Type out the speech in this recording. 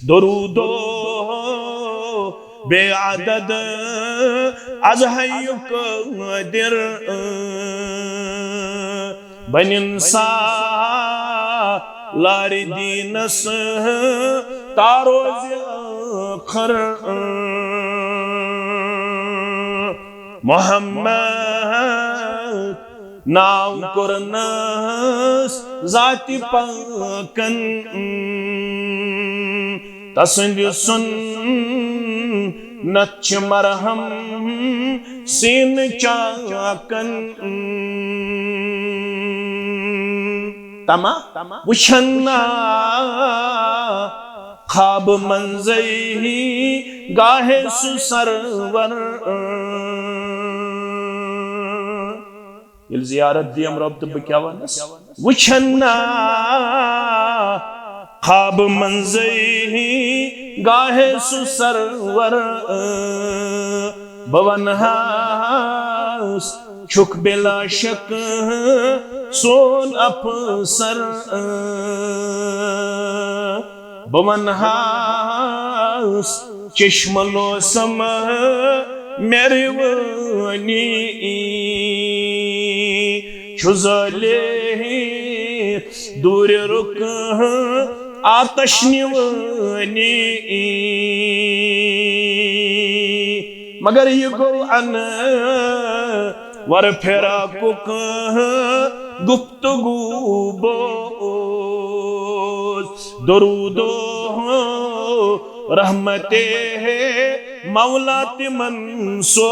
दरूदो बेअदद az hayyuk dir beninsa lari dinas taroz akhir Muhammad naam kurnas zati pakan tasindi sun नच मरहम scene Chakan तमा वुशन्ना ख्वाब मंज़ई गाहे सुसरवर ये ज़ियारत दियम रब तो क्या वनस वुशन्ना ख्वाब मंज़ई गाहे सुसरवर बवनहास छुक बिला शक सोन अफसर बवनहास चश्मलो सम मेरे वनी छुजले दूर रुक आतश निवानी मगर ये गो अन वर फेरा कुक गुफ्तगू बोझ दरूदो रहमते मौला तिमन सो